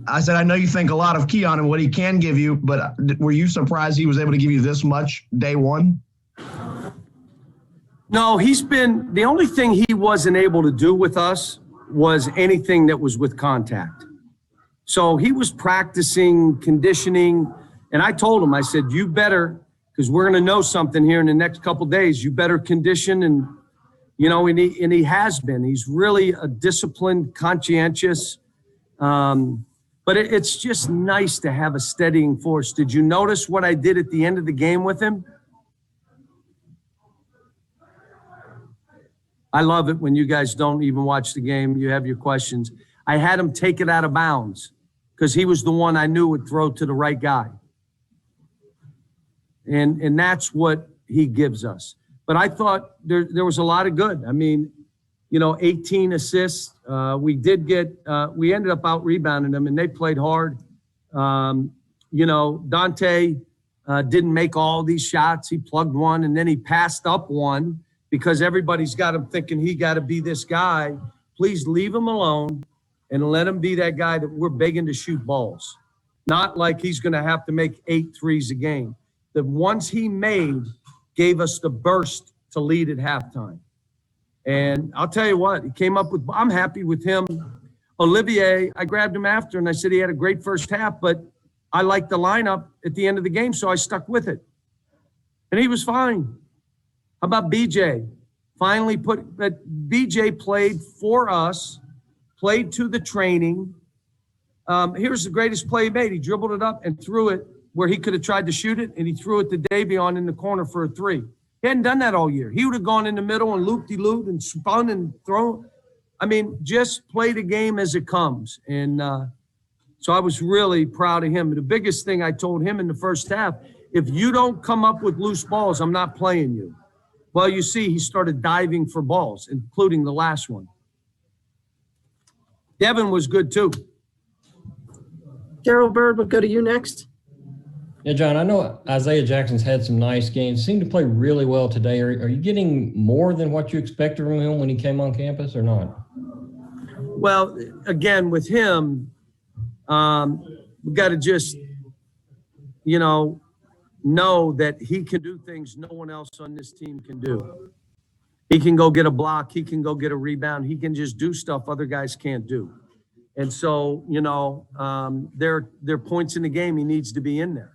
I said, I know you think a lot of Keon and what he can give you, but were you surprised he was able to give you this much day one? No, the only thing he wasn't able to do with us was anything that was with contact. So he was practicing, conditioning, and I told him, I said, you better, because we're going to know something here in the next couple of days, you better condition. And, and he has been. He's really a disciplined, conscientious, but it's just nice to have a steadying force. Did you notice what I did at the end of the game with him? I love it when you guys don't even watch the game. You have your questions. I had him take it out of bounds because he was the one I knew would throw to the right guy. And that's what he gives us. But I thought there was a lot of good. I mean, 18 assists. We ended up out rebounding them, and they played hard. Dante didn't make all these shots. He plugged one, and then he passed up one because everybody's got him thinking he got to be this guy. Please leave him alone and let him be that guy that we're begging to shoot balls. Not like he's going to have to make 8 threes a game. The ones he made gave us the burst to lead at halftime. And I'll tell you what, he came up with, I'm happy with him. Olivier, I grabbed him after and I said he had a great first half, but I liked the lineup at the end of the game, so I stuck with it. And he was fine. How about BJ? BJ played for us, played to the training. Here's the greatest play he made. He dribbled it up and threw it where he could have tried to shoot it, and he threw it to Davion in the corner for a 3. He hadn't done that all year. He would have gone in the middle and loop-de-loop and spun and thrown. I mean, just play the game as it comes. And so I was really proud of him. The biggest thing I told him in the first half, if you don't come up with loose balls, I'm not playing you. Well, you see, he started diving for balls, including the last one. Devin was good, too. Daryl Bird, we'll go to you next. Yeah, John, I know Isaiah Jackson's had some nice games. Seemed to play really well today. Are you getting more than what you expected from him when he came on campus or not? Well, again, with him, we've got to just, know that he can do things no one else on this team can do. He can go get a block. He can go get a rebound. He can just do stuff other guys can't do. And so, there are points in the game he needs to be in there.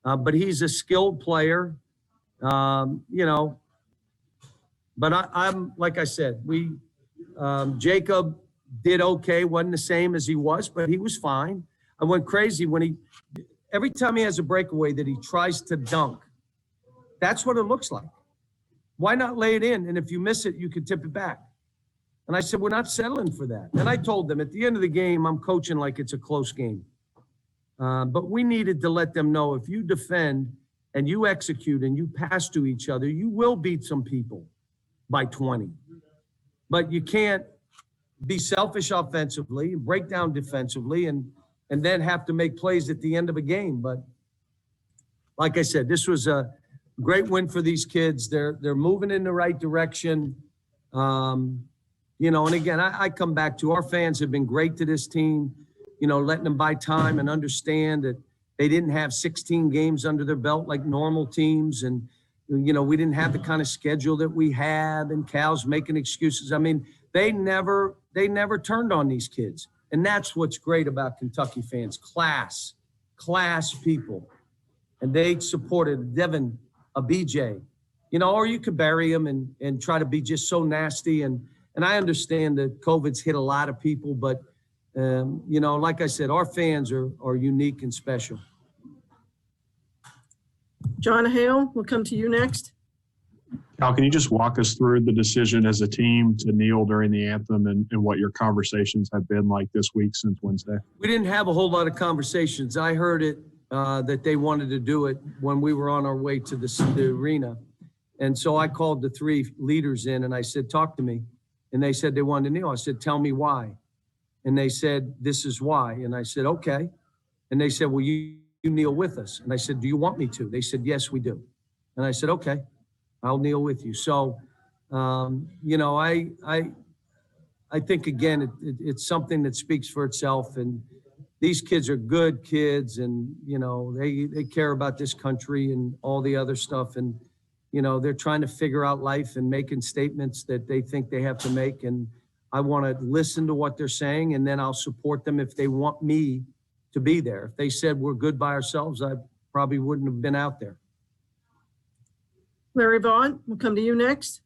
But he's a skilled player, but I'm like I said, Jacob did okay, wasn't the same as he was, but he was fine. I went crazy when every time he has a breakaway that he tries to dunk, that's what it looks like. Why not lay it in? And if you miss it, you can tip it back. And I said, we're not settling for that. And I told them at the end of the game, I'm coaching like it's a close game. But we needed to let them know if you defend and you execute and you pass to each other, you will beat some people by 20. But you can't be selfish offensively and break down defensively and then have to make plays at the end of a game. But like I said, this was a great win for these kids. They're moving in the right direction. And again, I come back to our fans have been great to this team. Letting them buy time and understand that they didn't have 16 games under their belt like normal teams. And, we didn't have the kind of schedule that we have, and Cal's making excuses. I mean, they never turned on these kids. And that's what's great about Kentucky fans, class people. And they supported Devin, a BJ, or you could bury them and try to be just so nasty. And I understand that COVID's hit a lot of people, but like I said, our fans are unique and special. John Hale, we'll come to you next. Cal, can you just walk us through the decision as a team to kneel during the anthem and what your conversations have been like this week since Wednesday? We didn't have a whole lot of conversations. I heard it, that they wanted to do it when we were on our way to the arena. And so I called the 3 leaders in and I said, talk to me. And they said they wanted to kneel. I said, tell me why. And they said, this is why. And I said, okay. And they said, well, you kneel with us. And I said, do you want me to? They said, yes, we do. And I said, okay, I'll kneel with you. So, I think, again, it's something that speaks for itself. And, these kids are good kids, and they care about this country and all the other stuff, and they're trying to figure out life and making statements that they think they have to make, and I want to listen to what they're saying, and then I'll support them if they want me to be there. If they said we're good by ourselves, I probably wouldn't have been out there. Larry Vaughn, we'll come to you next.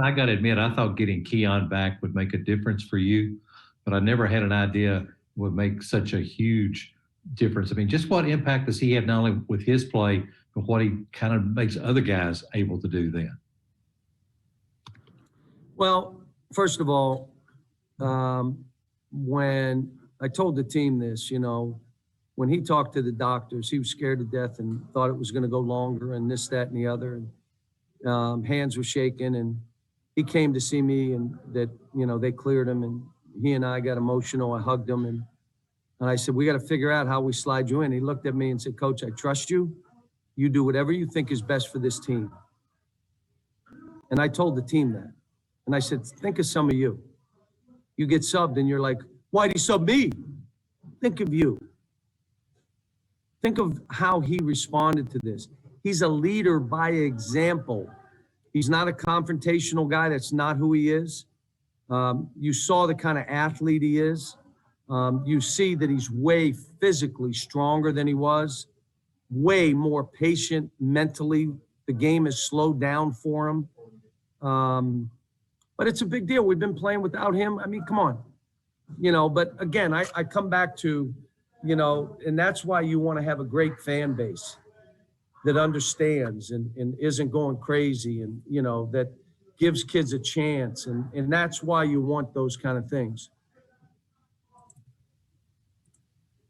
I got to admit, I thought getting Keon back would make a difference for you, but I never had an idea would make such a huge difference. I mean, just what impact does he have not only with his play, but what he kind of makes other guys able to do then? Well, first of all, when I told the team this, when he talked to the doctors, he was scared to death and thought it was going to go longer and this, that, and the other. And hands were shaking, and he came to see me, and that, they cleared him, and he and I got emotional. I hugged him, and I said, we got to figure out how we slide you in. He looked at me and said, Coach, I trust you. You do whatever you think is best for this team. And I told the team that. And I said, think of some of you. You get subbed and you're like, why'd he sub me? Think of you. Think of how he responded to this. He's a leader by example. He's not a confrontational guy. That's not who he is. You saw the kind of athlete he is. You see that he's way physically stronger than he was, way more patient mentally. The game has slowed down for him. But it's a big deal. We've been playing without him. I mean, come on. But again, I come back to, and that's why you want to have a great fan base that understands and isn't going crazy, and, that gives kids a chance. And that's why you want those kind of things.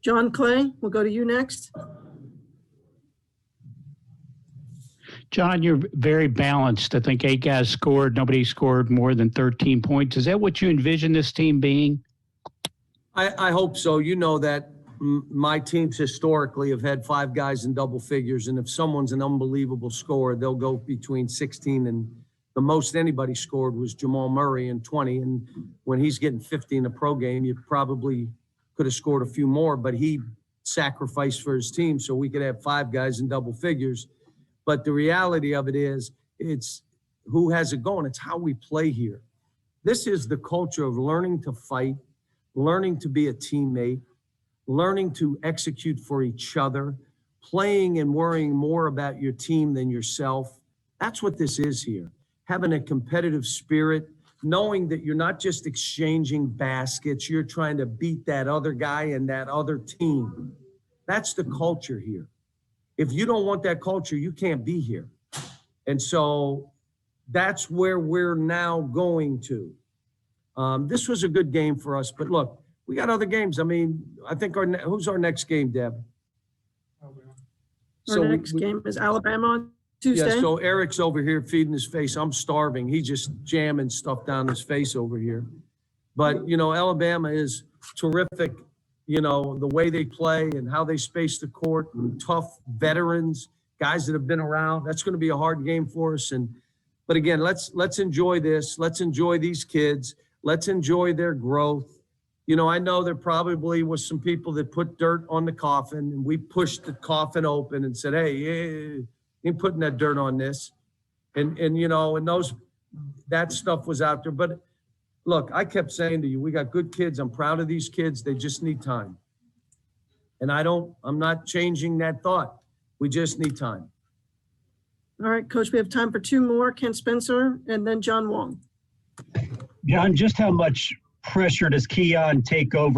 John Clay, we'll go to you next. John, you're very balanced. I think 8 guys scored. Nobody scored more than 13 points. Is that what you envision this team being? I hope so. You know that my teams historically have had 5 guys in double figures, and if someone's an unbelievable scorer, they'll go between 16 and the most anybody scored was Jamal Murray in 20. And when he's getting 50 in a pro game, you probably could have scored a few more, but he sacrificed for his team so we could have 5 guys in double figures. But the reality of it is, it's who has it going. It's how we play here. This is the culture of learning to fight, learning to be a teammate, learning to execute for each other, playing and worrying more about your team than yourself. That's what this is here. Having a competitive spirit, knowing that you're not just exchanging baskets, you're trying to beat that other guy and that other team. That's the culture here. If you don't want that culture, you can't be here. And so that's where we're now going to. This was a good game for us, but look, we got other games. I mean, I think who's our next game, Deb? Our next game is Alabama on Tuesday. Yeah, so Eric's over here feeding his face. I'm starving. He's just jamming stuff down his face over here. But, Alabama is terrific. The way they play and how they space the court, and tough veterans, guys that have been around. That's going to be a hard game for us. But again, let's enjoy this. Let's enjoy these kids. Let's enjoy their growth. I know there probably was some people that put dirt on the coffin, and we pushed the coffin open and said, hey, you ain't putting that dirt on this. And that stuff was out there. But look, I kept saying to you, we got good kids. I'm proud of these kids. They just need time. And I'm not changing that thought. We just need time. All right, Coach, we have time for 2 more, Ken Spencer and then John Wong. John, just how much pressure does Keon take off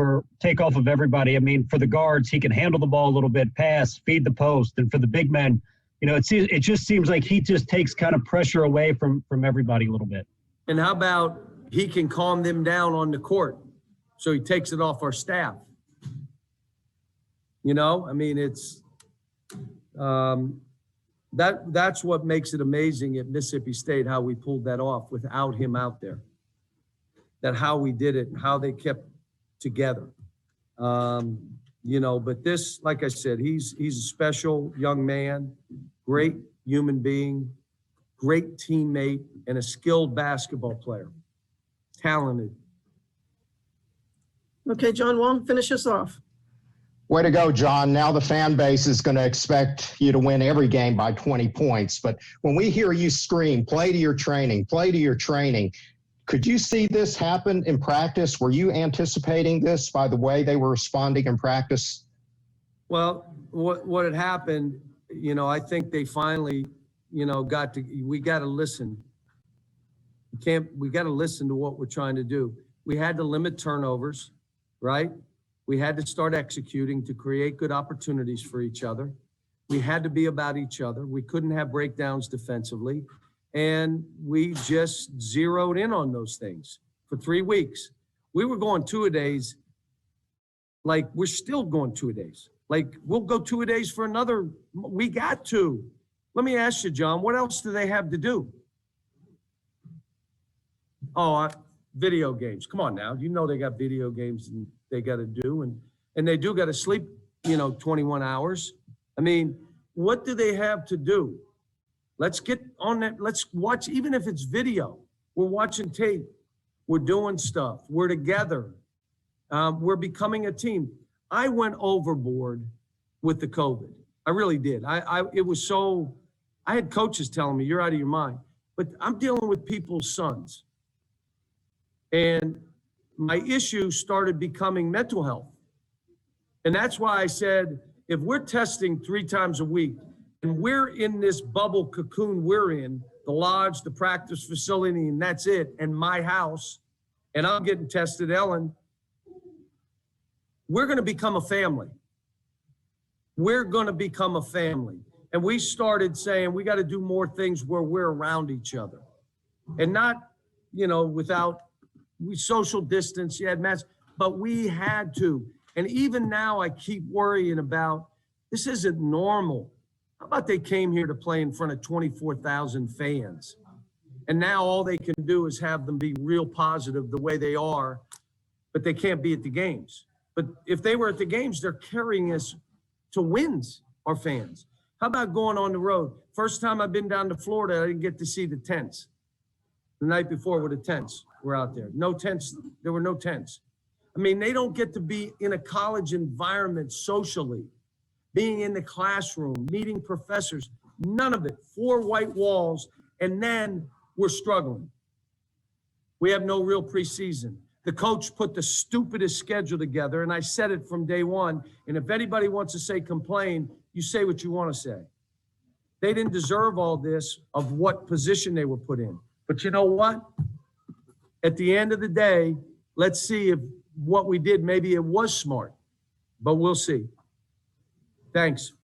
of everybody? I mean, for the guards, he can handle the ball a little bit, pass, feed the post. And for the big men, it just seems like he just takes kind of pressure away from everybody a little bit. And how about he can calm them down on the court, so he takes it off our staff? I mean, it's that's what makes it amazing at Mississippi State, how we pulled that off without him out there. That how we did it and how they kept together. But this, like I said, he's a special young man, great human being, great teammate, and a skilled basketball player. Talented. Okay, John Wong, finish us off. Way to go, John. Now the fan base is going to expect you to win every game by 20 points. But when we hear you scream, play to your training, could you see this happen in practice? Were you anticipating this by the way they were responding in practice? Well, what had happened, I think they finally, we got to listen. We got to listen to what we're trying to do. We had to limit turnovers, right? We had to start executing to create good opportunities for each other. We had to be about each other. We couldn't have breakdowns defensively. And we just zeroed in on those things for 3 weeks. We were going 2-a-days, like we're still going 2-a-days. Like we'll go 2-a-days for another, we got to. Let me ask you, John, what else do they have to do? Oh, video games. Come on now. They got video games and they got to do, and they do got to sleep, 21 hours. I mean, what do they have to do? Let's get on that. Let's watch, even if it's video. We're watching tape. We're doing stuff. We're together. We're becoming a team. I went overboard with the COVID. I really did. It was so, I had coaches telling me, you're out of your mind. But I'm dealing with people's sons. And my issue started becoming mental health. And that's why I said, if we're testing 3 times a week and we're in this bubble cocoon we're in, the lodge, the practice facility, and that's it, and my house, and I'm getting tested, Ellen, we're going to become a family. We're going to become a family. And we started saying we got to do more things where we're around each other and not, without we social distance, you had masks, but we had to. And even now I keep worrying about, this isn't normal. How about they came here to play in front of 24,000 fans? And now all they can do is have them be real positive the way they are, but they can't be at the games. But if they were at the games, they're carrying us to wins, our fans. How about going on the road? First time I've been down to Florida, I didn't get to see the tents. The night before with the tents were out there. No tents, there were no tents. I mean, they don't get to be in a college environment socially, being in the classroom, meeting professors, none of it. 4 white walls, and then we're struggling. We have no real preseason. The coach put the stupidest schedule together, and I said it from day one, and if anybody wants to say complain, you say what you want to say. They didn't deserve all this of what position they were put in. But you know what? At the end of the day, let's see if what we did, maybe it was smart, but we'll see. Thanks.